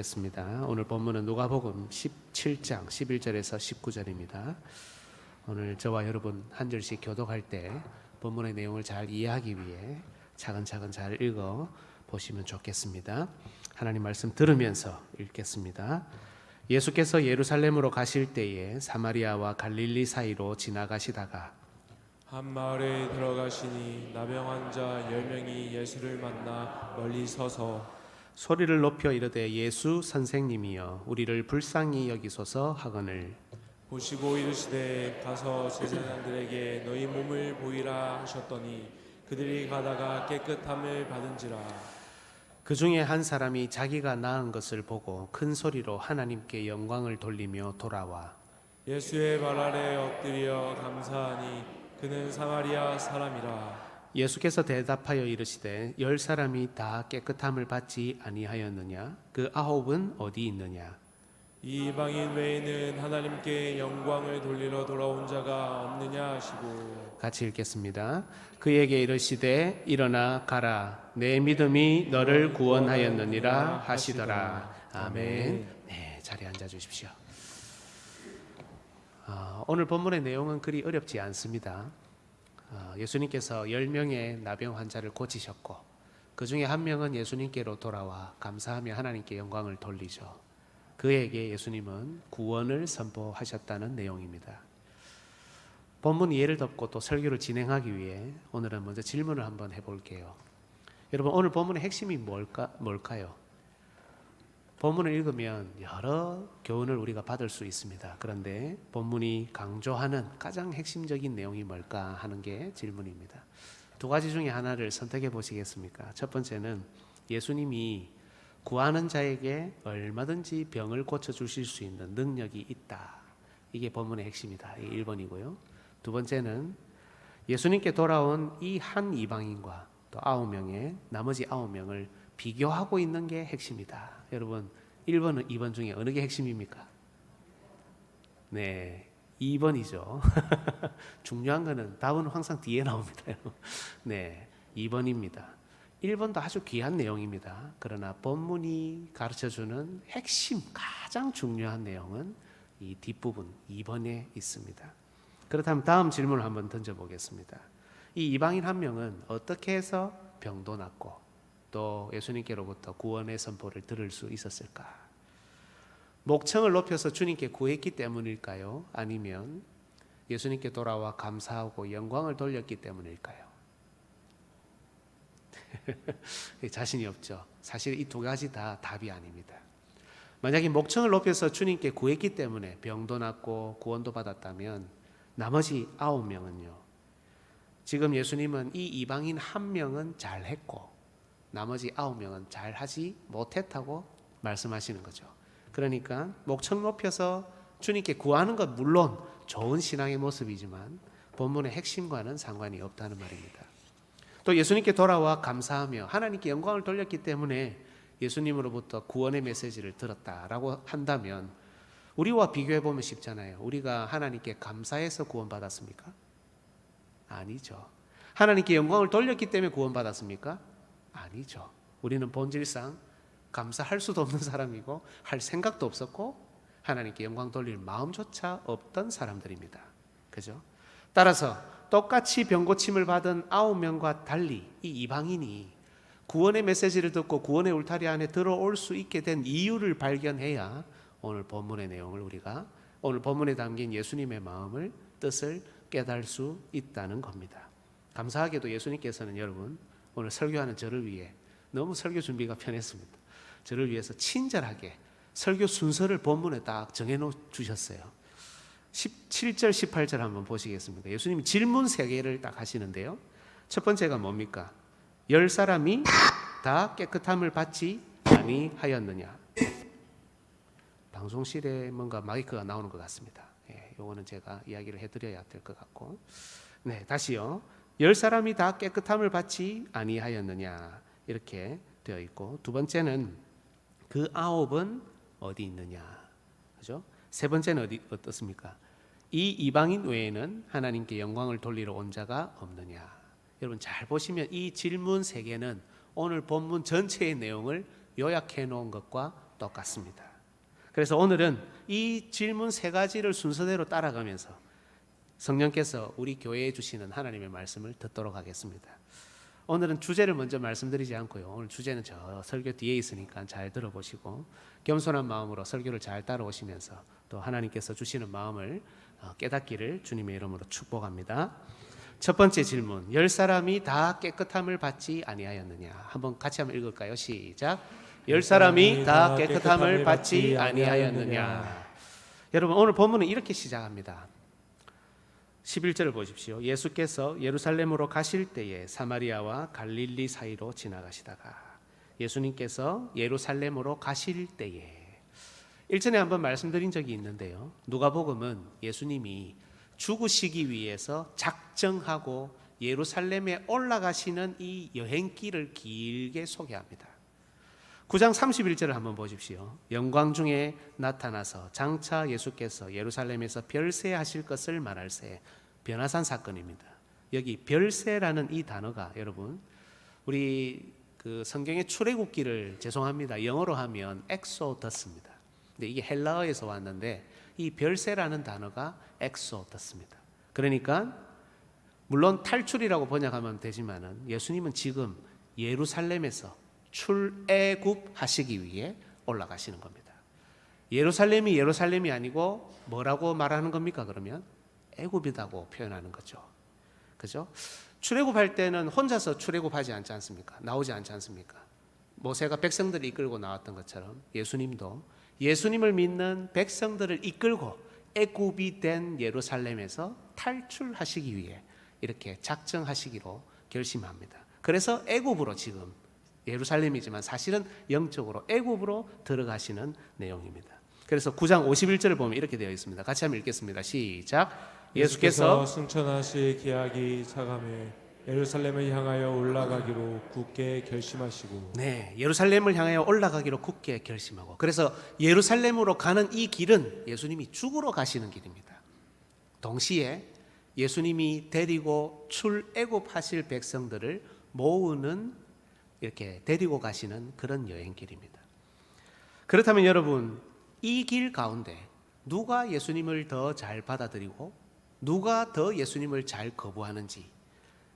겠습니다. 오늘 본문은 누가복음 17장 11절에서 19절입니다. 오늘 저와 여러분 한 절씩 교독할 때 본문의 내용을 잘 이해하기 위해 차근차근 잘 읽어 보시면 좋겠습니다. 하나님 말씀 들으면서 읽겠습니다. 예수께서 예루살렘으로 가실 때에 사마리아와 갈릴리 사이로 지나가시다가 한 마을에 들어가시니 나병 환자 10명이 예수를 만나 멀리 서서 소리를 높여 이르되 예수 선생님이여 우리를 불쌍히 여기소서 하거늘 보시고 이르시되 가서 제사장들에게 너희 몸을 보이라 하셨더니 그들이 가다가 깨끗함을 받은지라. 그 중에 한 사람이 자기가 나은 것을 보고 큰 소리로 하나님께 영광을 돌리며 돌아와 예수의 발 아래 엎드려 감사하니 그는 사마리아 사람이라. 예수께서 대답하여 이르시되 10사람이 다 깨끗함을 받지 아니하였느냐? 그 9은 어디 있느냐? 이 이방인 외에는 하나님께 영광을 돌리러 돌아온 자가 없느냐 하시고. 같이 읽겠습니다. 그에게 이르시되 일어나 가라 내 믿음이 너를 구원하였느니라 하시더라. 아멘. 네, 자리에 앉아 주십시오. 오늘 본문의 내용은 그리 어렵지 않습니다. 예수님께서 10명의 나병 환자를 고치셨고 그 중에 한 명은 예수님께로 돌아와 감사하며 하나님께 영광을 돌리죠. 그에게 예수님은 구원을 선포하셨다는 내용입니다. 본문 이해를 돕고 또 설교를 진행하기 위해 오늘은 먼저 질문을 한번 해볼게요. 여러분, 오늘 본문의 핵심이 뭘까요? 본문을 읽으면 여러 교훈을 우리가 받을 수 있습니다. 그런데 본문이 강조하는 가장 핵심적인 내용이 뭘까 하는 게 질문입니다. 두 가지 중에 하나를 선택해 보시겠습니까? 첫 번째는 예수님이 구하는 자에게 얼마든지 병을 고쳐주실 수 있는 능력이 있다. 이게 본문의 핵심이다. 이게 1번이고요. 두 번째는 예수님께 돌아온 이 한 이방인과 또 9명의 나머지 9명을 비교하고 있는 게 핵심이다. 여러분, 1번은 2번 중에 어느 게 핵심입니까? 네, 2번이죠. 중요한 거는 답은 항상 뒤에 나옵니다. 네, 2번입니다. 1번도 아주 귀한 내용입니다. 그러나 본문이 가르쳐주는 핵심, 가장 중요한 내용은 이 뒷부분 2번에 있습니다. 그렇다면 다음 질문을 한번 던져보겠습니다. 이 이방인 한 명은 어떻게 해서 병도 낫고 또 예수님께로부터 구원의 선포를 들을 수 있었을까? 목청을 높여서 주님께 구했기 때문일까요? 아니면 예수님께 돌아와 감사하고 영광을 돌렸기 때문일까요? 자신이 없죠. 사실 이 두 가지 다 답이 아닙니다. 만약에 목청을 높여서 주님께 구했기 때문에 병도 낫고 구원도 받았다면 나머지 9명은요. 지금 예수님은 이 이방인 한 명은 잘했고 나머지 9명은 잘하지 못했다고 말씀하시는 거죠. 그러니까 목청 높여서 주님께 구하는 것 물론 좋은 신앙의 모습이지만 본문의 핵심과는 상관이 없다는 말입니다. 또 예수님께 돌아와 감사하며 하나님께 영광을 돌렸기 때문에 예수님으로부터 구원의 메시지를 들었다라고 한다면 우리와 비교해 보면 쉽잖아요. 우리가 하나님께 감사해서 구원받았습니까? 아니죠. 하나님께 영광을 돌렸기 때문에 구원받았습니까? 아니죠. 우리는 본질상 감사할 수도 없는 사람이고 할 생각도 없었고 하나님께 영광 돌릴 마음조차 없던 사람들입니다. 그죠? 따라서 똑같이 병고침을 받은 9명과 달리 이 이방인이 구원의 메시지를 듣고 구원의 울타리 안에 들어올 수 있게 된 이유를 발견해야 오늘 본문의 내용을 우리가 오늘 본문에 담긴 예수님의 마음을 뜻을 깨달을 수 있다는 겁니다. 감사하게도 예수님께서는 여러분 오늘 설교하는 저를 위해 너무 설교 준비가 편했습니다. 저를 위해서 친절하게 설교 순서를 본문에 딱 정해놓 주셨어요. 17절 18절 한번 보시겠습니까? 예수님이 질문 3개를 딱 하시는데요. 첫 번째가 뭡니까? 10사람이 다 깨끗함을 받지 아니하였느냐? 방송실에 뭔가 마이크가 나오는 것 같습니다. 요거는 제가 이야기를 해드려야 될 것 같고. 네, 다시요. 10사람이 다 깨끗함을 받지 아니하였느냐? 이렇게 되어 있고, 두 번째는 그 9은 어디 있느냐? 그죠? 세 번째는 어떻습니까? 이 이방인 외에는 하나님께 영광을 돌리러 온 자가 없느냐? 여러분 잘 보시면 이 질문 3개는 오늘 본문 전체의 내용을 요약해 놓은 것과 똑같습니다. 그래서 오늘은 이 질문 세 가지를 순서대로 따라가면서 성령께서 우리 교회에 주시는 하나님의 말씀을 듣도록 하겠습니다. 오늘은 주제를 먼저 말씀드리지 않고요. 오늘 주제는 저 설교 뒤에 있으니까 잘 들어보시고 겸손한 마음으로 설교를 잘 따라오시면서 또 하나님께서 주시는 마음을 깨닫기를 주님의 이름으로 축복합니다. 첫 번째 질문, 10사람이 다 깨끗함을 받지 아니하였느냐? 한번 같이 한번 읽을까요? 시작. 10사람이 다 깨끗함을 받지 아니하였느냐? 여러분, 오늘 본문은 이렇게 시작합니다. 11절을 보십시오. 예수께서 예루살렘으로 가실 때에 사마리아와 갈릴리 사이로 지나가시다가, 예수님께서 예루살렘으로 가실 때에, 일전에 한번 말씀드린 적이 있는데요. 누가복음은 예수님이 죽으시기 위해서 작정하고 예루살렘에 올라가시는 이 여행길을 길게 소개합니다. 9장 31절을 한번 보십시오. 영광 중에 나타나서 장차 예수께서 예루살렘에서 별세하실 것을 말할세. 변화산 사건입니다. 여기 별세라는 이 단어가 여러분, 우리 그 성경의 출애굽기를 죄송합니다. 영어로 하면 엑소더스입니다. 근데 이게 헬라어에서 왔는데 이 별세라는 단어가 엑소더스입니다. 그러니까 물론 탈출이라고 번역하면 되지만은 예수님은 지금 예루살렘에서 출애굽하시기 위해 올라가시는 겁니다. 예루살렘이 아니고 뭐라고 말하는 겁니까? 그러면 애굽이라고 표현하는 거죠. 그죠? 출애굽할 때는 혼자서 출애굽하지 않지 않습니까? 나오지 않지 않습니까? 모세가 백성들을 이끌고 나왔던 것처럼 예수님도 예수님을 믿는 백성들을 이끌고 애굽이 된 예루살렘에서 탈출하시기 위해 이렇게 작정하시기로 결심합니다. 그래서 애굽으로 지금 예루살렘이지만 사실은 영적으로 애굽으로 들어가시는 내용입니다. 그래서 9장 51절을 보면 이렇게 되어 있습니다. 같이 한번 읽겠습니다. 시작. 예수께서 승천하실 기약이 차감해 예루살렘을 향하여 올라가기로 굳게 결심하시고, 네, 예루살렘을 향하여 올라가기로 굳게 결심하고, 그래서 예루살렘으로 가는 이 길은 예수님이 죽으러 가시는 길입니다. 동시에 예수님이 데리고 출애굽하실 백성들을 모으는, 이렇게 데리고 가시는 그런 여행길입니다. 그렇다면 여러분, 이 길 가운데 누가 예수님을 더 잘 받아들이고 누가 더 예수님을 잘 거부하는지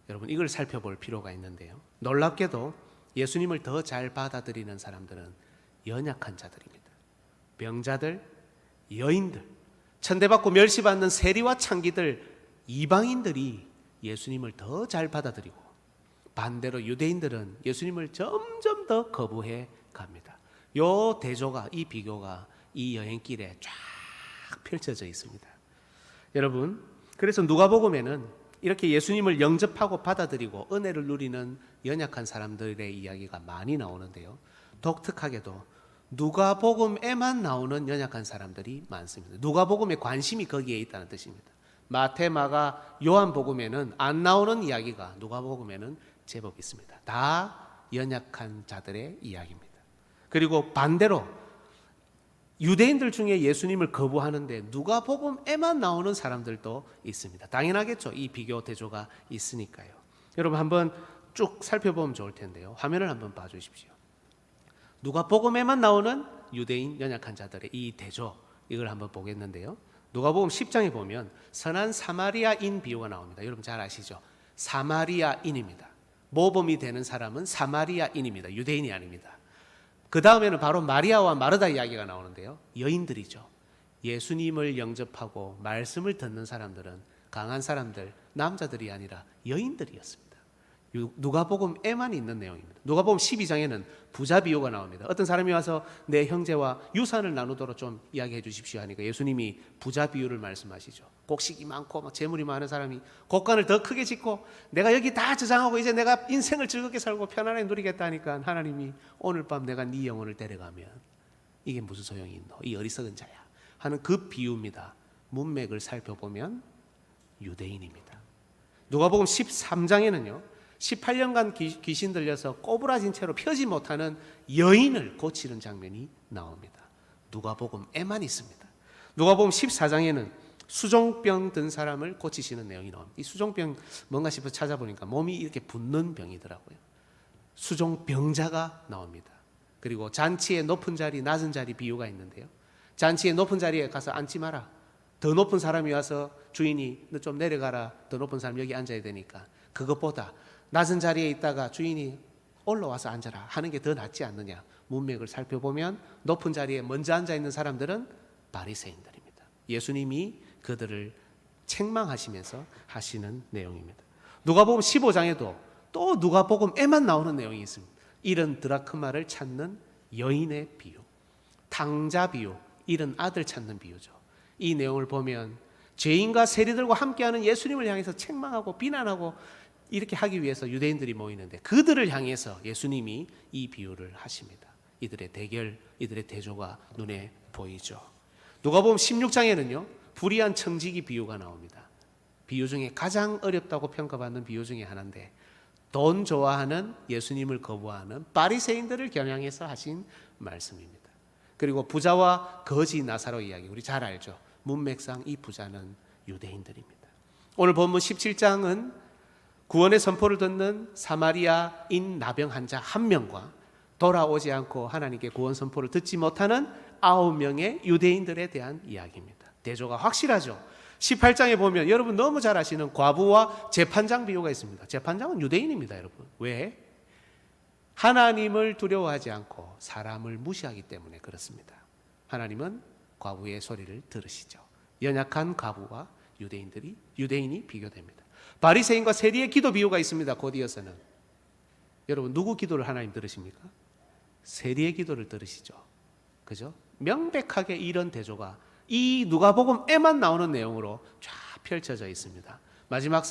여러분 이걸 살펴볼 필요가 있는데요. 놀랍게도 예수님을 더 잘 받아들이는 사람들은 연약한 자들입니다. 병자들, 여인들, 천대받고 멸시받는 세리와 창기들, 이방인들이 예수님을 더 잘 받아들이고, 반대로 유대인들은 예수님을 점점 더 거부해 갑니다. 이 대조가, 이 비교가 이 여행길에 쫙 펼쳐져 있습니다. 여러분, 그래서 누가복음에는 이렇게 예수님을 영접하고 받아들이고 은혜를 누리는 연약한 사람들의 이야기가 많이 나오는데요. 독특하게도 누가복음에만 나오는 연약한 사람들이 많습니다. 누가복음의 관심이 거기에 있다는 뜻입니다. 마태, 마가, 요한복음에는 안 나오는 이야기가 누가복음에는 제법 있습니다. 다 연약한 자들의 이야기입니다. 그리고 반대로 유대인들 중에 예수님을 거부하는데 누가복음에만 나오는 사람들도 있습니다. 당연하겠죠. 이 비교 대조가 있으니까요. 여러분 한번 쭉 살펴보면 좋을 텐데요. 화면을 한번 봐주십시오. 누가복음에만 나오는 유대인 연약한 자들의 이 대조, 이걸 한번 보겠는데요. 누가복음 10장에 보면 선한 사마리아인 비유가 나옵니다. 여러분 잘 아시죠? 사마리아인입니다. 모범이 되는 사람은 사마리아인입니다. 유대인이 아닙니다. 그 다음에는 바로 마리아와 마르다 이야기가 나오는데요. 여인들이죠. 예수님을 영접하고 말씀을 듣는 사람들은 강한 사람들, 남자들이 아니라 여인들이었습니다. 누가복음에만 있는 내용입니다. 누가복음 12장에는 부자 비유가 나옵니다. 어떤 사람이 와서 내 형제와 유산을 나누도록 좀 이야기해 주십시오 하니까 예수님이 부자 비유를 말씀하시죠. 곡식이 많고 막 재물이 많은 사람이 곡간을 더 크게 짓고 내가 여기 다 저장하고 이제 내가 인생을 즐겁게 살고 편안하게 누리겠다 하니까 하나님이 오늘 밤 내가 네 영혼을 데려가면 이게 무슨 소용이 있노? 이 어리석은 자야 하는 그 비유입니다. 문맥을 살펴보면 유대인입니다. 누가복음 13장에는요. 18년간 귀신 들려서 꼬부라진 채로 펴지 못하는 여인을 고치는 장면이 나옵니다. 누가복음에만 있습니다. 누가복음 14장에는 수종병 든 사람을 고치시는 내용이 나옵니다. 이 수종병 뭔가 싶어 찾아보니까 몸이 이렇게 붓는 병이더라고요. 수종병자가 나옵니다. 그리고 잔치의 높은 자리, 낮은 자리 비유가 있는데요. 잔치의 높은 자리에 가서 앉지 마라. 더 높은 사람이 와서 주인이 너 좀 내려가라. 더 높은 사람 여기 앉아야 되니까. 그것보다 낮은 자리에 있다가 주인이 올라와서 앉아라 하는 게 더 낫지 않느냐. 문맥을 살펴보면 높은 자리에 먼저 앉아 있는 사람들은 바리새인들입니다. 예수님이 그들을 책망하시면서 하시는 내용입니다. 누가복음 15장에도 또 누가복음에만 나오는 내용이 있습니다. 잃은 드라크마를 찾는 여인의 비유, 탕자 비유, 잃은 아들 찾는 비유죠. 이 내용을 보면 죄인과 세리들과 함께하는 예수님을 향해서 책망하고 비난하고 이렇게 하기 위해서 유대인들이 모이는데 그들을 향해서 예수님이 이 비유를 하십니다. 이들의 대결, 이들의 대조가 눈에 보이죠. 누가복음 16장에는요 불의한 청지기 비유가 나옵니다. 비유 중에 가장 어렵다고 평가받는 비유 중에 하나인데 돈 좋아하는 예수님을 거부하는 바리새인들을 겨냥해서 하신 말씀입니다. 그리고 부자와 거지 나사로 이야기 우리 잘 알죠. 문맥상 이 부자는 유대인들입니다. 오늘 본문 17장은 구원의 선포를 듣는 사마리아인 나병 환자 한 명과 돌아오지 않고 하나님께 구원 선포를 듣지 못하는 9명의 유대인들에 대한 이야기입니다. 대조가 확실하죠. 18장에 보면 여러분 너무 잘 아시는 과부와 재판장 비유가 있습니다. 재판장은 유대인입니다, 여러분. 왜? 하나님을 두려워하지 않고 사람을 무시하기 때문에 그렇습니다. 하나님은 과부의 소리를 들으시죠. 연약한 과부와 유대인이 비교됩니다. 바리새인과 세리의 기도 비유가 있습니다. 곧 이어서는 여러분 누구 기도를 하나님 들으십니까? 세리의 기도를 들으시죠. 그죠? 명백하게 이런 대조가 이 누가복음에만 나오는 내용으로 쫙 펼쳐져 있습니다. 마지막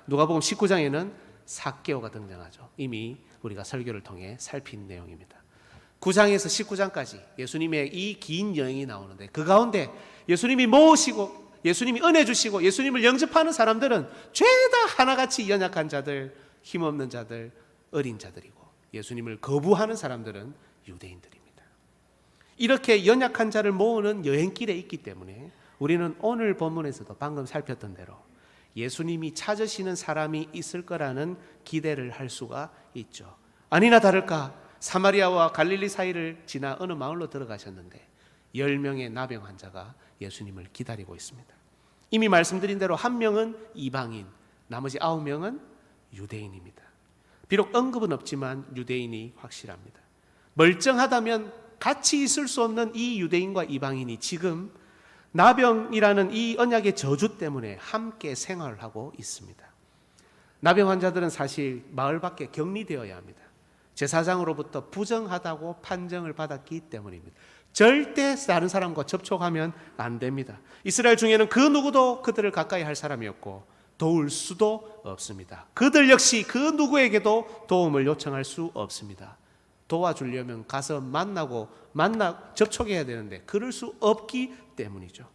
누가복음 19장에는 삭개오가 등장하죠. 이미 우리가 설교를 통해 살핀 내용입니다. 9장에서 19장까지 예수님의 이 긴 여행이 나오는데 그 가운데 예수님이 모으시고 예수님이 은혜 주시고 예수님을 영접하는 사람들은 죄다 하나같이 연약한 자들, 힘없는 자들, 어린 자들이고 예수님을 거부하는 사람들은 유대인들입니다. 이렇게 연약한 자를 모으는 여행길에 있기 때문에 우리는 오늘 본문에서도 방금 살폈던 대로 예수님이 찾으시는 사람이 있을 거라는 기대를 할 수가 있죠. 아니나 다를까 사마리아와 갈릴리 사이를 지나 어느 마을로 들어가셨는데 10명의 나병 환자가 예수님을 기다리고 있습니다. 이미 말씀드린 대로 한 명은 이방인, 나머지 9명은 유대인입니다. 비록 언급은 없지만 유대인이 확실합니다. 멀쩡하다면 같이 있을 수 없는 이 유대인과 이방인이 지금 나병이라는 이 언약의 저주 때문에 함께 생활을 하고 있습니다. 나병 환자들은 사실 마을 밖에 격리되어야 합니다. 제사장으로부터 부정하다고 판정을 받았기 때문입니다. 절대 다른 사람과 접촉하면 안 됩니다. 이스라엘 중에는 그 누구도 그들을 가까이 할 사람이었고 도울 수도 없습니다. 그들 역시 그 누구에게도 도움을 요청할 수 없습니다. 도와주려면 가서 접촉해야 되는데 그럴 수 없기 때문이죠.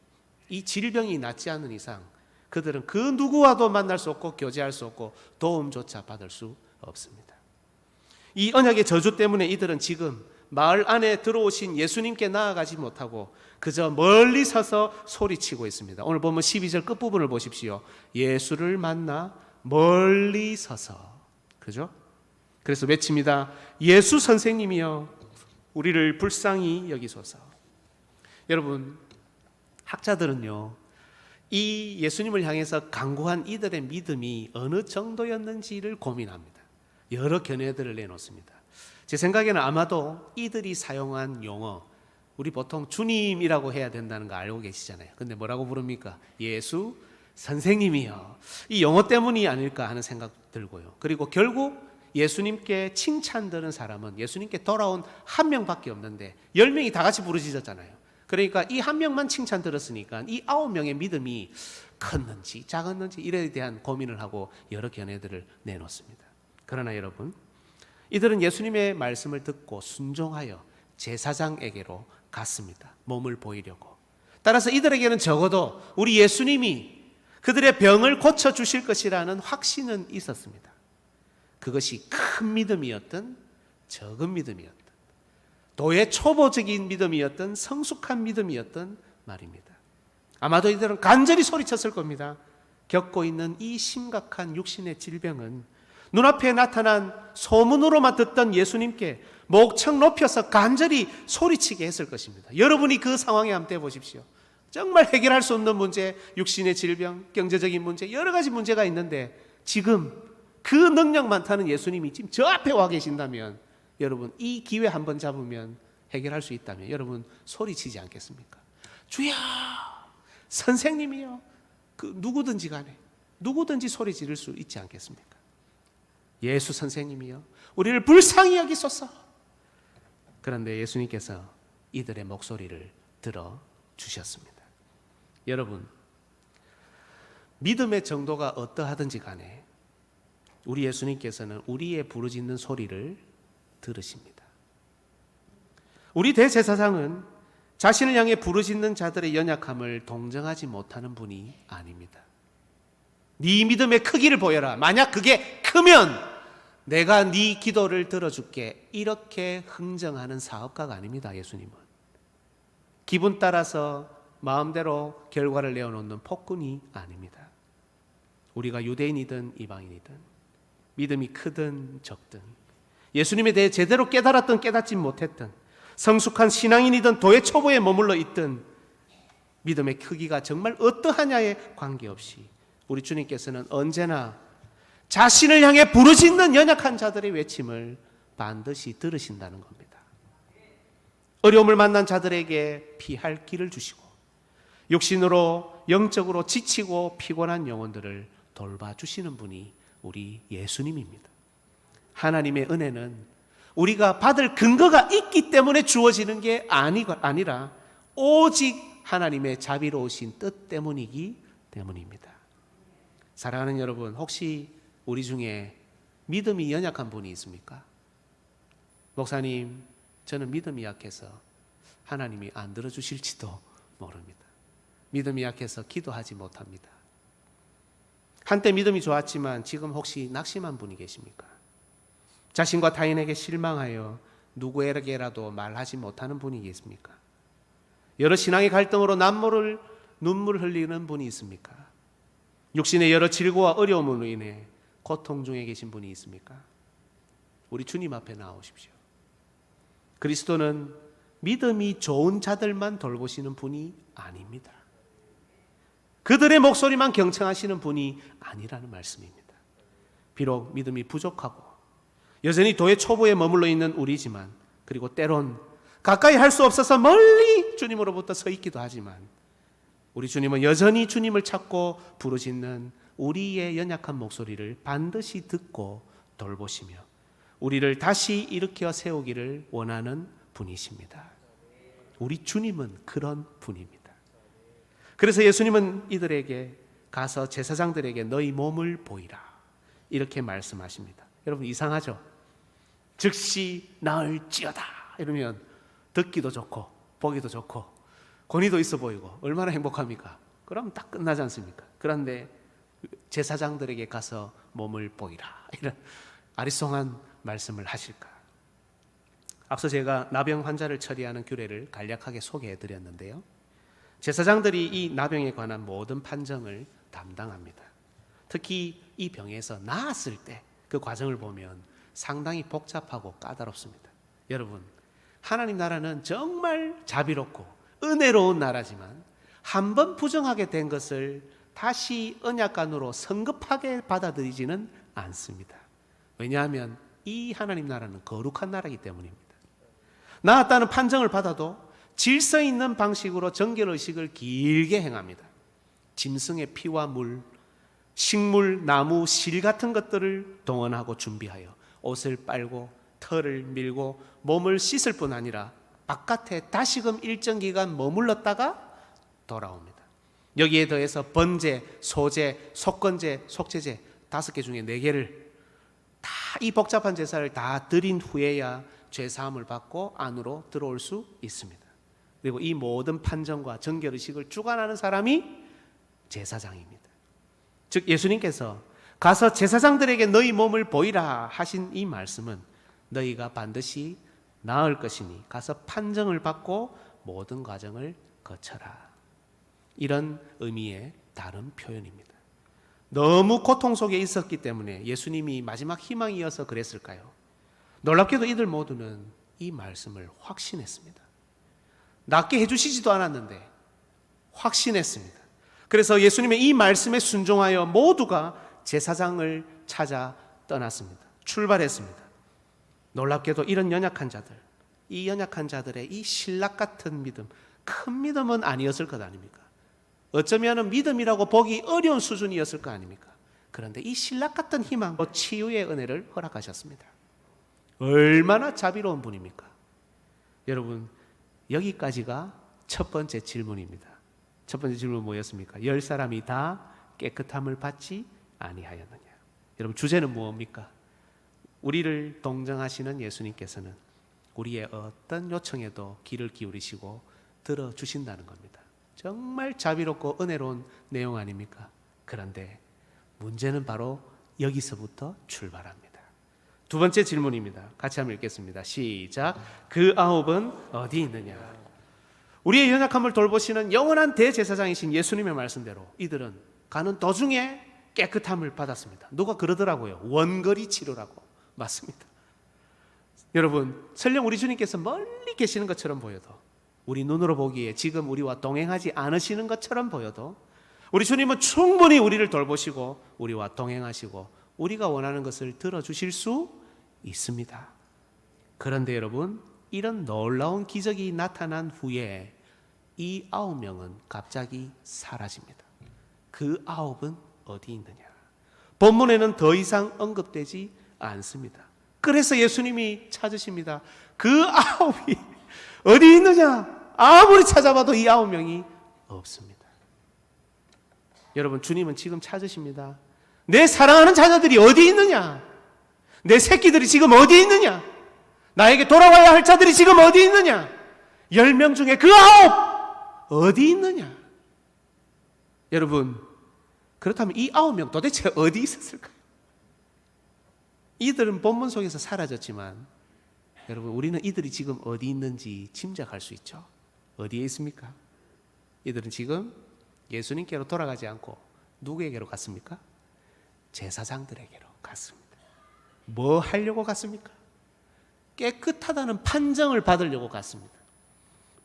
이 질병이 낫지 않는 이상 그들은 그 누구와도 만날 수 없고 교제할 수 없고 도움조차 받을 수 없습니다. 이 언약의 저주 때문에 이들은 지금 마을 안에 들어오신 예수님께 나아가지 못하고 그저 멀리 서서 소리치고 있습니다. 오늘 보면 12절 끝부분을 보십시오. 예수를 만나 멀리 서서, 그죠? 그래서 외칩니다. 예수 선생님이여 우리를 불쌍히 여기소서. 여러분 학자들은요 이 예수님을 향해서 간구한 이들의 믿음이 어느 정도였는지를 고민합니다. 여러 견해들을 내놓습니다. 제 생각에는 아마도 이들이 사용한 용어, 우리 보통 주님이라고 해야 된다는 거 알고 계시잖아요. 근데 뭐라고 부릅니까? 예수 선생님이요. 이 용어 때문이 아닐까 하는 생각 들고요. 그리고 결국 예수님께 칭찬 들은 사람은 예수님께 돌아온 한 명밖에 없는데 10명이 다 같이 부르짖었잖아요. 그러니까 이 한 명만 칭찬 들었으니까 이 9명의 믿음이 컸는지 작았는지 이에 대한 고민을 하고 여러 견해들을 내놓습니다. 그러나 여러분, 이들은 예수님의 말씀을 듣고 순종하여 제사장에게로 갔습니다. 몸을 보이려고. 따라서 이들에게는 적어도 우리 예수님이 그들의 병을 고쳐주실 것이라는 확신은 있었습니다. 그것이 큰 믿음이었든 적은 믿음이었든 도의 초보적인 믿음이었든 성숙한 믿음이었든 말입니다. 아마도 이들은 간절히 소리쳤을 겁니다. 겪고 있는 이 심각한 육신의 질병은 눈앞에 나타난 소문으로만 듣던 예수님께 목청 높여서 간절히 소리치게 했을 것입니다. 여러분이 그 상황에 한번 대보십시오. 정말 해결할 수 없는 문제, 육신의 질병, 경제적인 문제, 여러 가지 문제가 있는데 지금 그 능력 많다는 예수님이 지금 저 앞에 와 계신다면 여러분 이 기회 한번 잡으면 해결할 수 있다면 여러분 소리치지 않겠습니까? 주여, 선생님이요, 그 누구든지 간에 누구든지 소리 지를 수 있지 않겠습니까? 예수 선생님이요, 우리를 불쌍히 여기소서. 그런데 예수님께서 이들의 목소리를 들어주셨습니다. 여러분, 믿음의 정도가 어떠하든지 간에 우리 예수님께서는 우리의 부르짖는 소리를 들으십니다. 우리 대제사장은 자신을 향해 부르짖는 자들의 연약함을 동정하지 못하는 분이 아닙니다. 네 믿음의 크기를 보여라. 만약 그게 크면 내가 네 기도를 들어줄게. 이렇게 흥정하는 사업가가 아닙니다. 예수님은 기분 따라서 마음대로 결과를 내어놓는 폭군이 아닙니다. 우리가 유대인이든 이방인이든 믿음이 크든 적든 예수님에 대해 제대로 깨달았든 깨닫지 못했든 성숙한 신앙인이든 도의 초보에 머물러 있든 믿음의 크기가 정말 어떠하냐에 관계없이 우리 주님께서는 언제나 자신을 향해 부르짖는 연약한 자들의 외침을 반드시 들으신다는 겁니다. 어려움을 만난 자들에게 피할 길을 주시고 육신으로 영적으로 지치고 피곤한 영혼들을 돌봐주시는 분이 우리 예수님입니다. 하나님의 은혜는 우리가 받을 근거가 있기 때문에 주어지는 게 아니라 오직 하나님의 자비로우신 뜻 때문이기 때문입니다. 사랑하는 여러분, 혹시 우리 중에 믿음이 연약한 분이 있습니까? 목사님, 저는 믿음이 약해서 하나님이 안 들어주실지도 모릅니다. 믿음이 약해서 기도하지 못합니다. 한때 믿음이 좋았지만 지금 혹시 낙심한 분이 계십니까? 자신과 타인에게 실망하여 누구에게라도 말하지 못하는 분이 계십니까? 여러 신앙의 갈등으로 눈물을 흘리는 분이 있습니까? 육신의 여러 질고와 어려움으로 인해 고통 중에 계신 분이 있습니까? 우리 주님 앞에 나오십시오. 그리스도는 믿음이 좋은 자들만 돌보시는 분이 아닙니다. 그들의 목소리만 경청하시는 분이 아니라는 말씀입니다. 비록 믿음이 부족하고 여전히 도의 초보에 머물러 있는 우리지만, 그리고 때론 가까이 할 수 없어서 멀리 주님으로부터 서 있기도 하지만 우리 주님은 여전히 주님을 찾고 부르짖는 우리의 연약한 목소리를 반드시 듣고 돌보시며 우리를 다시 일으켜 세우기를 원하는 분이십니다. 우리 주님은 그런 분입니다. 그래서 예수님은 이들에게 가서 제사장들에게 너희 몸을 보이라 이렇게 말씀하십니다. 여러분 이상하죠? 즉시 나을지어다 이러면 듣기도 좋고 보기도 좋고 권위도 있어 보이고 얼마나 행복합니까? 그럼 딱 끝나지 않습니까? 그런데 제사장들에게 가서 몸을 보이라 이런 아리송한 말씀을 하실까? 앞서 제가 나병 환자를 처리하는 규례를 간략하게 소개해 드렸는데요, 제사장들이 이 나병에 관한 모든 판정을 담당합니다. 특히 이 병에서 나았을 때 그 과정을 보면 상당히 복잡하고 까다롭습니다. 여러분, 하나님 나라는 정말 자비롭고 은혜로운 나라지만 한 번 부정하게 된 것을 다시 언약간으로 성급하게 받아들이지는 않습니다. 왜냐하면 이 하나님 나라는 거룩한 나라이기 때문입니다. 나았다는 판정을 받아도 질서 있는 방식으로 정결의식을 길게 행합니다. 짐승의 피와 물, 식물, 나무, 실 같은 것들을 동원하고 준비하여 옷을 빨고 털을 밀고 몸을 씻을 뿐 아니라 바깥에 다시금 일정 기간 머물렀다가 돌아옵니다. 여기에 더해서 번제, 소제, 속건제, 속죄제 5개 중에 4개를 다 이 복잡한 제사를 다 드린 후에야 죄사함을 받고 안으로 들어올 수 있습니다. 그리고 이 모든 판정과 정결의식을 주관하는 사람이 제사장입니다. 즉 예수님께서 가서 제사장들에게 너희 몸을 보이라 하신 이 말씀은 너희가 반드시 나을 것이니 가서 판정을 받고 모든 과정을 거쳐라, 이런 의미의 다른 표현입니다. 너무 고통 속에 있었기 때문에 예수님이 마지막 희망이어서 그랬을까요? 놀랍게도 이들 모두는 이 말씀을 확신했습니다. 낫게 해주시지도 않았는데 확신했습니다. 그래서 예수님의 이 말씀에 순종하여 모두가 제사장을 찾아 떠났습니다. 출발했습니다. 놀랍게도 이런 연약한 자들, 이 연약한 자들의 이 신락 같은 믿음, 큰 믿음은 아니었을 것 아닙니까? 어쩌면 믿음이라고 보기 어려운 수준이었을 거 아닙니까? 그런데 이 신락 같은 희망, 치유의 은혜를 허락하셨습니다. 얼마나 자비로운 분입니까? 여러분, 여기까지가 첫 번째 질문입니다. 첫 번째 질문은 뭐였습니까? 10사람이 다 깨끗함을 받지 아니하였느냐? 여러분, 주제는 무엇입니까? 우리를 동정하시는 예수님께서는 우리의 어떤 요청에도 귀를 기울이시고 들어주신다는 겁니다. 정말 자비롭고 은혜로운 내용 아닙니까? 그런데 문제는 바로 여기서부터 출발합니다. 두 번째 질문입니다. 같이 한번 읽겠습니다. 시작. 그 9은 어디 있느냐? 우리의 연약함을 돌보시는 영원한 대제사장이신 예수님의 말씀대로 이들은 가는 도중에 깨끗함을 받았습니다. 누가 그러더라고요. 원거리 치료라고. 맞습니다. 여러분, 설령 우리 주님께서 멀리 계시는 것처럼 보여도, 우리 눈으로 보기에 지금 우리와 동행하지 않으시는 것처럼 보여도 우리 주님은 충분히 우리를 돌보시고 우리와 동행하시고 우리가 원하는 것을 들어주실 수 있습니다. 그런데 여러분, 이런 놀라운 기적이 나타난 후에 이 9명은 갑자기 사라집니다. 그 9은 어디 있느냐? 본문에는 더 이상 언급되지 않습니다. 그래서 예수님이 찾으십니다. 그 9이 어디 있느냐? 아무리 찾아봐도 이 9명이 없습니다. 여러분, 주님은 지금 찾으십니다. 내 사랑하는 자녀들이 어디 있느냐? 내 새끼들이 지금 어디 있느냐? 나에게 돌아와야 할 자들이 지금 어디 있느냐? 10명 중에 그 9 어디 있느냐? 여러분, 그렇다면 이 9명 도대체 어디 있었을까요? 이들은 본문 속에서 사라졌지만 여러분, 우리는 이들이 지금 어디 있는지 짐작할 수 있죠. 어디에 있습니까? 이들은 지금 예수님께로 돌아가지 않고 누구에게로 갔습니까? 제사장들에게로 갔습니다. 뭐 하려고 갔습니까? 깨끗하다는 판정을 받으려고 갔습니다.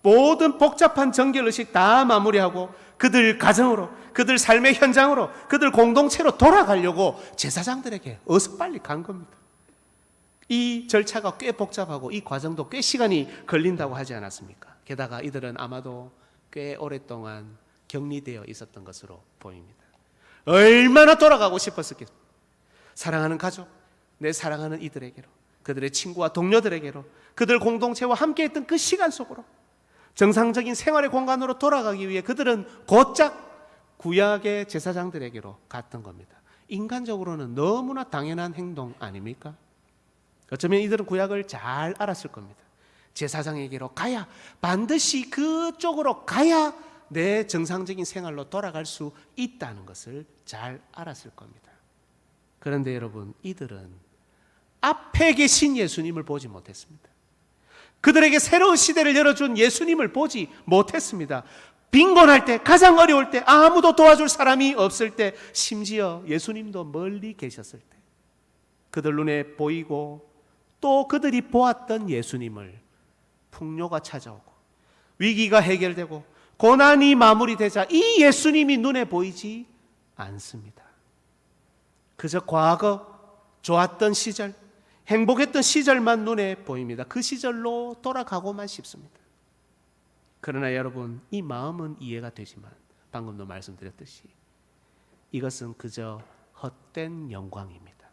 모든 복잡한 정결의식 다 마무리하고 그들 가정으로, 그들 삶의 현장으로, 그들 공동체로 돌아가려고 제사장들에게 어서 빨리 간 겁니다. 이 절차가 꽤 복잡하고 이 과정도 꽤 시간이 걸린다고 하지 않았습니까? 게다가 이들은 아마도 꽤 오랫동안 격리되어 있었던 것으로 보입니다. 얼마나 돌아가고 싶었겠습니까? 사랑하는 가족, 내 사랑하는 이들에게로, 그들의 친구와 동료들에게로, 그들 공동체와 함께했던 그 시간 속으로 정상적인 생활의 공간으로 돌아가기 위해 그들은 곧작 구약의 제사장들에게로 갔던 겁니다. 인간적으로는 너무나 당연한 행동 아닙니까? 어쩌면 이들은 구약을 잘 알았을 겁니다. 제사장에게로 가야, 반드시 그쪽으로 가야 내 정상적인 생활로 돌아갈 수 있다는 것을 잘 알았을 겁니다. 그런데 여러분, 이들은 앞에 계신 예수님을 보지 못했습니다. 그들에게 새로운 시대를 열어준 예수님을 보지 못했습니다. 빈곤할 때, 가장 어려울 때, 아무도 도와줄 사람이 없을 때, 심지어 예수님도 멀리 계셨을 때, 그들 눈에 보이고 또 그들이 보았던 예수님을 풍요가 찾아오고 위기가 해결되고 고난이 마무리되자 이 예수님이 눈에 보이지 않습니다. 그저 과거 좋았던 시절, 행복했던 시절만 눈에 보입니다. 그 시절로 돌아가고만 싶습니다. 그러나 여러분, 이 마음은 이해가 되지만 방금도 말씀드렸듯이 이것은 그저 헛된 영광입니다.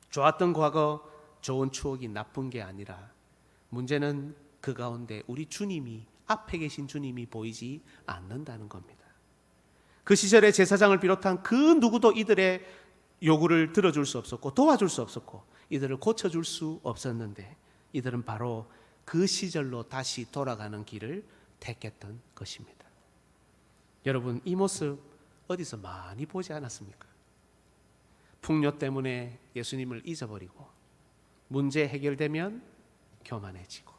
좋았던 과거, 좋은 추억이 나쁜 게 아니라 문제는 그 가운데 우리 주님이, 앞에 계신 주님이 보이지 않는다는 겁니다. 그 시절의 제사장을 비롯한 그 누구도 이들의 요구를 들어줄 수 없었고 도와줄 수 없었고 이들을 고쳐줄 수 없었는데 이들은 바로 그 시절로 다시 돌아가는 길을 택했던 것입니다. 여러분, 이 모습 어디서 많이 보지 않았습니까? 풍요 때문에 예수님을 잊어버리고 문제 해결되면 교만해지고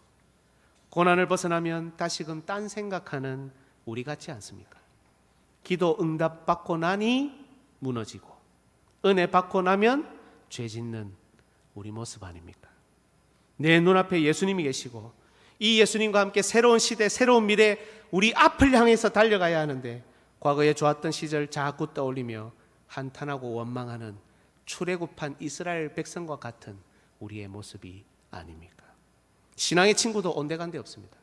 고난을 벗어나면 다시금 딴 생각하는 우리 같지 않습니까? 기도 응답 받고 나니 무너지고 은혜 받고 나면 죄 짓는 우리 모습 아닙니까? 내 눈앞에 예수님이 계시고 이 예수님과 함께 새로운 시대, 새로운 미래, 우리 앞을 향해서 달려가야 하는데 과거에 좋았던 시절 자꾸 떠올리며 한탄하고 원망하는 출애굽한 이스라엘 백성과 같은 우리의 모습이 아닙니까? 신앙의 친구도 온데간데 없습니다.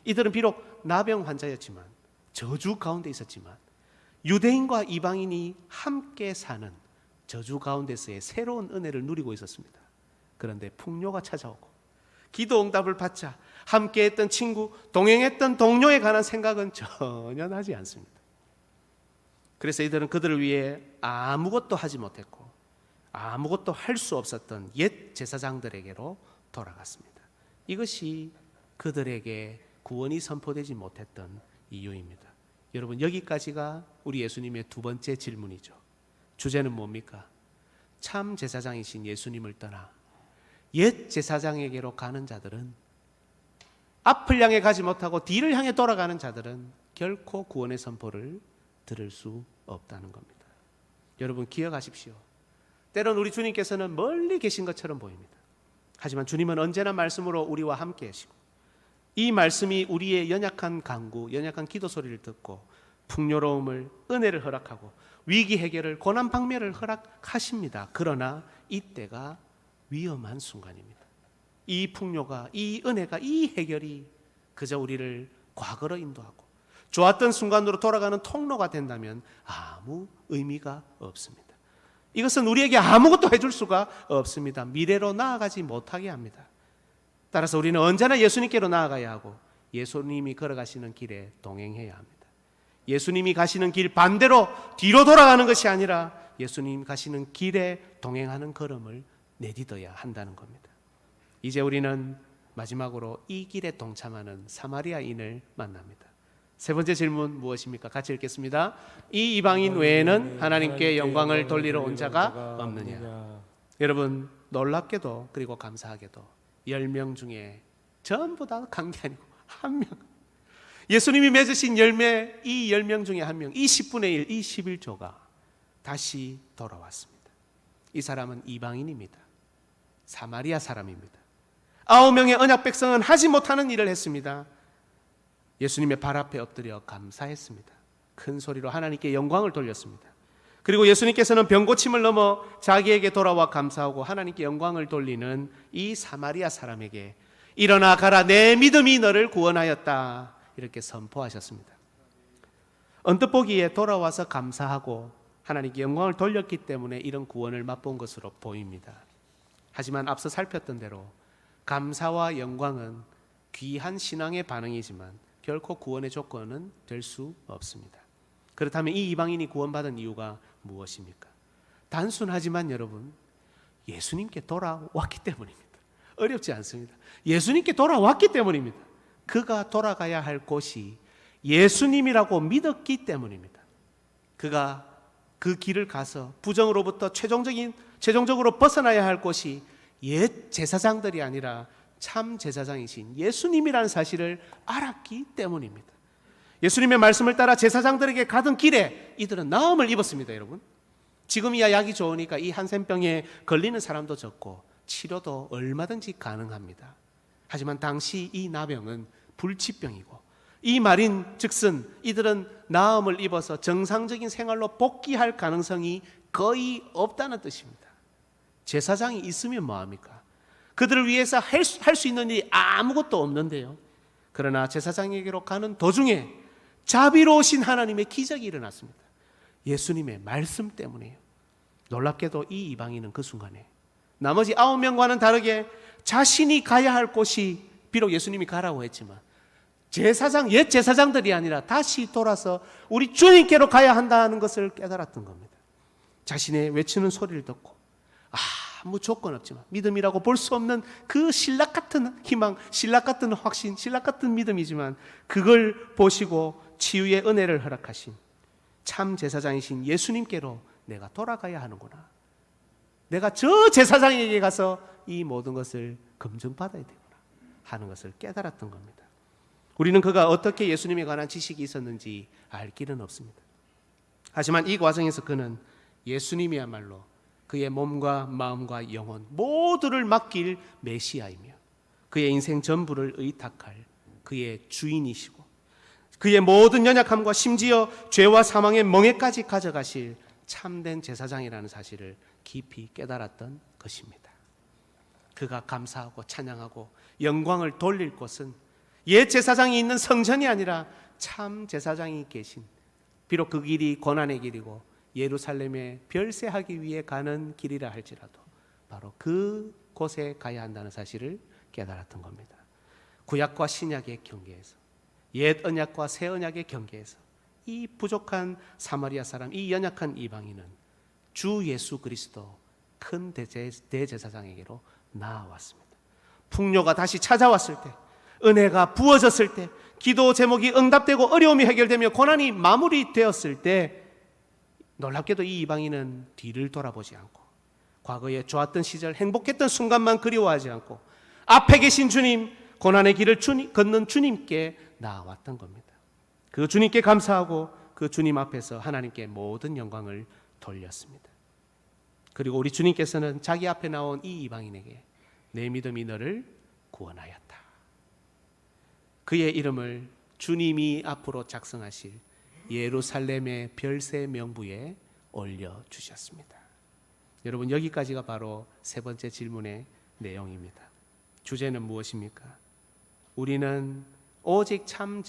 이들은 비록 나병 환자였지만, 저주 가운데 있었지만, 유대인과 이방인이 함께 사는 저주 가운데서의 새로운 은혜를 누리고 있었습니다. 그런데 풍요가 찾아오고 기도 응답을 받자 함께했던 친구, 동행했던 동료에 관한 생각은 전혀 나지 않습니다. 그래서 이들은 그들을 위해 아무것도 하지 못했고 아무것도 할 수 없었던 옛 제사장들에게로 돌아갔습니다. 이것이 그들에게 구원이 선포되지 못했던 이유입니다. 여러분, 여기까지가 우리 예수님의 두 번째 질문이죠. 주제는 뭡니까? 참 제사장이신 예수님을 떠나 옛 제사장에게로 가는 자들은, 앞을 향해 가지 못하고 뒤를 향해 돌아가는 자들은 결코 구원의 선포를 들을 수 없다는 겁니다. 여러분, 기억하십시오. 때론 우리 주님께서는 멀리 계신 것처럼 보입니다. 하지만 주님은 언제나 말씀으로 우리와 함께 하시고, 이 말씀이 우리의 연약한 간구, 연약한 기도 소리를 듣고 풍요로움을, 은혜를 허락하고 위기 해결을, 고난 방면을 허락하십니다. 그러나 이때가 위험한 순간입니다. 이 풍요가, 이 은혜가, 이 해결이 그저 우리를 과거로 인도하고 좋았던 순간으로 돌아가는 통로가 된다면 아무 의미가 없습니다. 이것은 우리에게 아무것도 해줄 수가 없습니다. 미래로 나아가지 못하게 합니다. 따라서 우리는 언제나 예수님께로 나아가야 하고 예수님이 걸어가시는 길에 동행해야 합니다. 예수님이 가시는 길 반대로 뒤로 돌아가는 것이 아니라 예수님 가시는 길에 동행하는 걸음을 내딛어야 한다는 겁니다. 이제 우리는 마지막으로 이 길에 동참하는 사마리아인을 만납니다. 세 번째 질문 무엇입니까? 같이 읽겠습니다. 이 이방인 외에는 하나님께 영광을 돌리러 온 자가 없느냐. 여러분, 놀랍게도 그리고 감사하게도 10명 중에 전부 다 간 게 아니고 한 명, 예수님이 맺으신 열매, 이 10명 중에 한 명, 이 10분의 1, 이 11조가 다시 돌아왔습니다. 이 사람은 이방인입니다. 사마리아 사람입니다. 9명의 언약 백성은 하지 못하는 일을 했습니다. 예수님의 발 앞에 엎드려 감사했습니다. 큰 소리로 하나님께 영광을 돌렸습니다. 그리고 예수님께서는 병고침을 넘어 자기에게 돌아와 감사하고 하나님께 영광을 돌리는 이 사마리아 사람에게 일어나 가라, 내 믿음이 너를 구원하였다, 이렇게 선포하셨습니다. 언뜻 보기에 돌아와서 감사하고 하나님께 영광을 돌렸기 때문에 이런 구원을 맛본 것으로 보입니다. 하지만 앞서 살폈던 대로 감사와 영광은 귀한 신앙의 반응이지만 결코 구원의 조건은 될 수 없습니다. 그렇다면 이 이방인이 구원받은 이유가 무엇입니까? 단순하지만 여러분, 예수님께 돌아왔기 때문입니다. 어렵지 않습니다. 예수님께 돌아왔기 때문입니다. 그가 돌아가야 할 곳이 예수님이라고 믿었기 때문입니다. 그가 그 길을 가서 부정으로부터 최종적으로 벗어나야 할 곳이 옛 제사장들이 아니라 참 제사장이신 예수님이라는 사실을 알았기 때문입니다. 예수님의 말씀을 따라 제사장들에게 가던 길에 이들은 나음을 입었습니다. 여러분, 지금이야 약이 좋으니까 이 한센병에 걸리는 사람도 적고 치료도 얼마든지 가능합니다. 하지만 당시 이 나병은 불치병이고, 이 말인 즉슨 이들은 나음을 입어서 정상적인 생활로 복귀할 가능성이 거의 없다는 뜻입니다. 제사장이 있으면 뭐합니까? 그들을 위해서 할 수 있는 일이 아무것도 없는데요. 그러나 제사장에게로 가는 도중에 자비로우신 하나님의 기적이 일어났습니다. 예수님의 말씀 때문에요. 놀랍게도 이 이방인은 그 순간에 나머지 9명과는 다르게 자신이 가야 할 곳이, 비록 예수님이 가라고 했지만 옛 제사장들이 아니라 다시 돌아서 우리 주님께로 가야 한다는 것을 깨달았던 겁니다. 자신의 외치는 소리를 듣고 아무 조건 없지만 믿음이라고 볼 수 없는 그 신락 같은 희망, 신락 같은 확신, 신락 같은 믿음이지만 그걸 보시고 치유의 은혜를 허락하신 참 제사장이신 예수님께로 내가 돌아가야 하는구나, 내가 저 제사장에게 가서 이 모든 것을 검증받아야 되구나 하는 것을 깨달았던 겁니다. 우리는 그가 어떻게 예수님에 관한 지식이 있었는지 알 길은 없습니다. 하지만 이 과정에서 그는 예수님이야말로 그의 몸과 마음과 영혼 모두를 맡길 메시아이며 그의 인생 전부를 의탁할 그의 주인이시고 그의 모든 연약함과 심지어 죄와 사망의 멍에까지 가져가실 참된 제사장이라는 사실을 깊이 깨달았던 것입니다. 그가 감사하고 찬양하고 영광을 돌릴 곳은 옛 제사장이 있는 성전이 아니라 참 제사장이 계신, 비록 그 길이 고난의 길이고 예루살렘에 별세하기 위해 가는 길이라 할지라도 바로 그 곳에 가야 한다는 사실을 깨달았던 겁니다. 구약과 신약의 경계에서, 옛 언약과 새 언약의 경계에서 이 부족한 사마리아 사람, 이 연약한 이방인은 주 예수 그리스도 큰 대제사장에게로 나아왔습니다. 풍요가 다시 찾아왔을 때, 은혜가 부어졌을 때, 기도 제목이 응답되고 어려움이 해결되며 고난이 마무리되었을 때 놀랍게도 이 이방인은 뒤를 돌아보지 않고 과거에 좋았던 시절, 행복했던 순간만 그리워하지 않고 앞에 계신 주님, 고난의 길을 걷는 주님께 나아왔던 겁니다. 그 주님께 감사하고 그 주님 앞에서 하나님께 모든 영광을 돌렸습니다. 그리고 우리 주님께서는 자기 앞에 나온 이 이방인에게 내 믿음이 너를 구원하였다. 그의 이름을 주님이 앞으로 작성하실 예루살렘의 별세 명부에 올려주셨습니다. 여러분, 여기까지가 바로 세 번째 질문의 내용입니다. 주제는 무엇입니까? 우리는 오직 참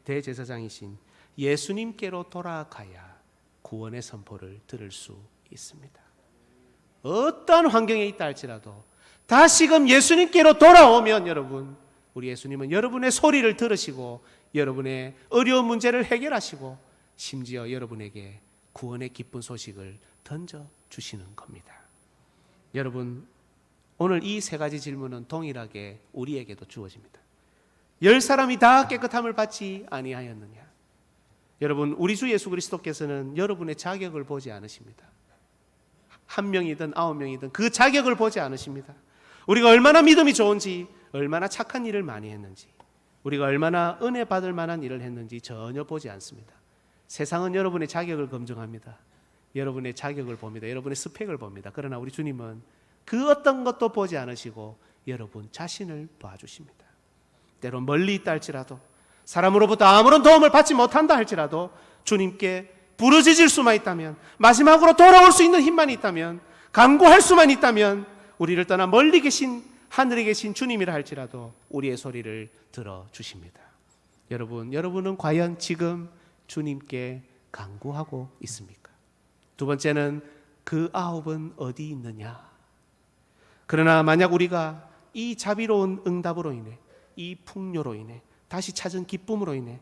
대제사장이신 예수님께로 돌아가야 구원의 선포를 들을 수 있습니다. 어떠한 환경에 있다 할지라도 다시금 예수님께로 돌아오면 여러분, 우리 예수님은 여러분의 소리를 들으시고 여러분의 어려운 문제를 해결하시고 심지어 여러분에게 구원의 기쁜 소식을 던져주시는 겁니다. 여러분, 오늘 이 세 가지 질문은 동일하게 우리에게도 주어집니다. 10사람이 다 깨끗함을 받지 아니하였느냐? 여러분, 우리 주 예수 그리스도께서는 여러분의 자격을 보지 않으십니다. 1명이든 9명이든 그 자격을 보지 않으십니다. 우리가 얼마나 믿음이 좋은지, 얼마나 착한 일을 많이 했는지, 우리가 얼마나 은혜 받을 만한 일을 했는지 전혀 보지 않습니다. 세상은 여러분의 자격을 검증합니다. 여러분의 자격을 봅니다. 여러분의 스펙을 봅니다. 그러나 우리 주님은 그 어떤 것도 보지 않으시고 여러분 자신을 봐주십니다. 때론 멀리 있다 할지라도, 사람으로부터 아무런 도움을 받지 못한다 할지라도 주님께 부르짖을 수만 있다면, 마지막으로 돌아올 수 있는 힘만 있다면, 간구할 수만 있다면 우리를 떠나 멀리 계신 하늘에 계신 주님이라 할지라도 우리의 소리를 들어주십니다. 여러분은 과연 지금 주님께 간구하고 있습니까? 두 번째는 그 9은 어디 있느냐? 그러나 만약 우리가 이 자비로운 응답으로 인해, 이 풍요로 인해, 다시 찾은 기쁨으로 인해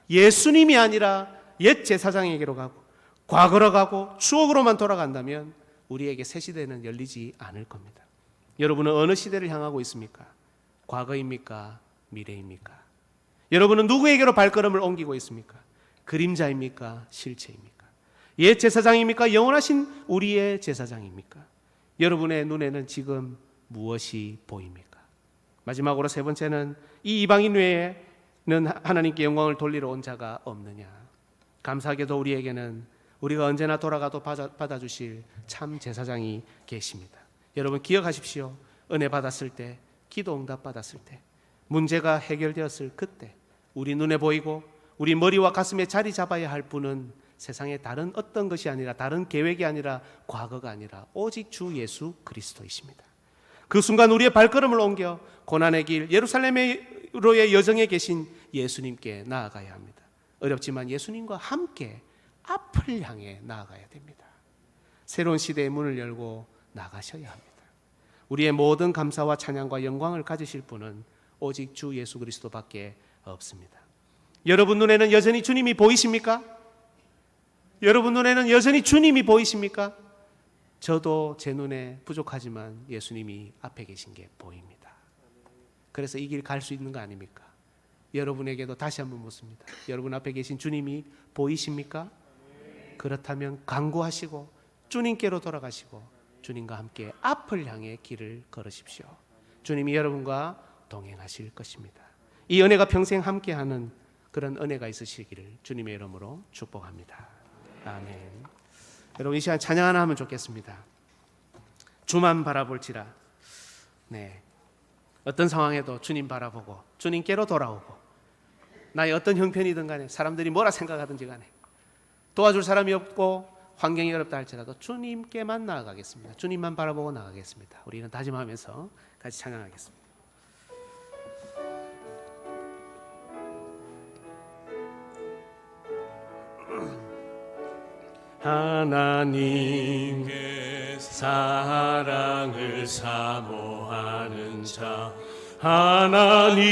예수님이 아니라 옛 제사장에게로 가고 과거로 가고 추억으로만 돌아간다면 우리에게 새 시대는 열리지 않을 겁니다. 여러분은 어느 시대를 향하고 있습니까? 과거입니까? 미래입니까? 여러분은 누구에게로 발걸음을 옮기고 있습니까? 그림자입니까? 실체입니까? 옛 제사장입니까? 영원하신 우리의 제사장입니까? 여러분의 눈에는 지금 무엇이 보입니까? 마지막으로 세 번째는 이 이방인 외에는 하나님께 영광을 돌리러 온 자가 없느냐? 감사하게도 우리에게는 우리가 언제나 돌아가도 받아주실 참 제사장이 계십니다. 여러분 기억하십시오. 은혜 받았을 때, 기도 응답 받았을 때, 문제가 해결되었을 그때 우리 눈에 보이고 우리 머리와 가슴에 자리 잡아야 할 분은 세상에 다른 어떤 것이 아니라, 다른 계획이 아니라, 과거가 아니라 오직 주 예수 그리스도이십니다. 그 순간 우리의 발걸음을 옮겨 고난의 길 예루살렘으로의 여정에 계신 예수님께 나아가야 합니다. 어렵지만 예수님과 함께 앞을 향해 나아가야 됩니다. 새로운 시대의 문을 열고 나가셔야 합니다. 우리의 모든 감사와 찬양과 영광을 가지실 분은 오직 주 예수 그리스도밖에 없습니다. 여러분 눈에는 여전히 주님이 보이십니까? 여러분 눈에는 여전히 주님이 보이십니까? 저도 제 눈에 부족하지만 예수님이 앞에 계신 게 보입니다. 그래서 이 길 갈 수 있는 거 아닙니까? 여러분에게도 다시 한번 묻습니다. 여러분 앞에 계신 주님이 보이십니까? 그렇다면 간구하시고 주님께로 돌아가시고 주님과 함께 앞을 향해 길을 걸으십시오. 주님이 여러분과 동행하실 것입니다. 이 은혜가 평생 함께하는 그런 은혜가 있으시기를 주님의 이름으로 축복합니다. 아멘. 여러분 이 시간 찬양 하나 하면 좋겠습니다. 주만 바라볼지라. 네, 어떤 상황에도 주님 바라보고 주님께로 돌아오고, 나의 어떤 형편이든 간에 사람들이 뭐라 생각하든지 간에 도와줄 사람이 없고 환경이 어렵다 할지라도 주님께만 나아가겠습니다. 주님만 바라보고 나아가겠습니다. 우리는 다짐하면서 같이 찬양하겠습니다. 하나님의 사랑을 사모하는 자, 하나님의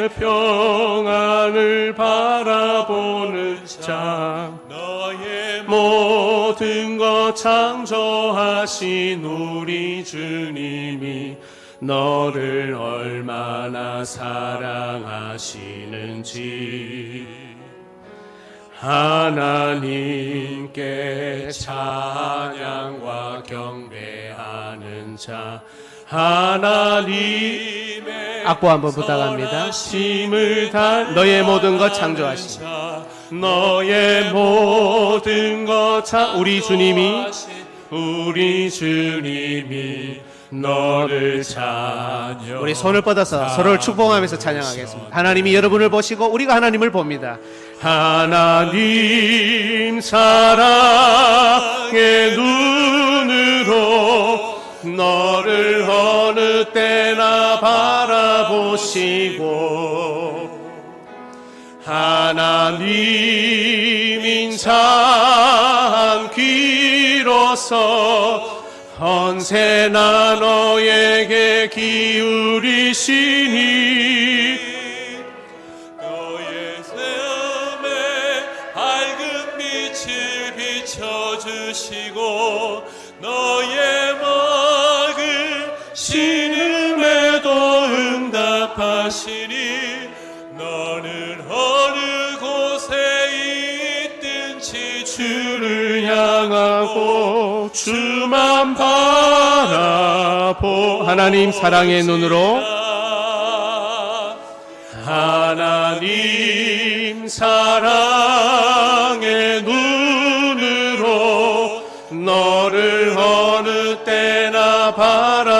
평안을 바라보는 자, 너의 모든 것 창조하신 우리 주님이 너를 얼마나 사랑하시는지 하나님께 찬양과 경배하는 자, 하나님의 악보 한번 부탁합니다. 힘을 다 너의 모든 것 창조하신 너의 모든 것 우리 주님이 너를 찬양. 우리 손을 뻗어서 서로를 축복하면서 찬양하겠습니다. 하나님이 여러분을 보시고 우리가 하나님을 봅니다. 하나님 사랑의 눈으로 너를 어느 때나 바라보시고, 하나님 인자한 귀로서 언제나 너에게 기울이시니 너의 삶에 밝은 빛을 비춰주시고 너의 막을 신음에도 응답하시니 너는 어느 곳에 있든지 주를 향하고 주만 바라보. 하나님 사랑의 눈으로, 하나님 사랑의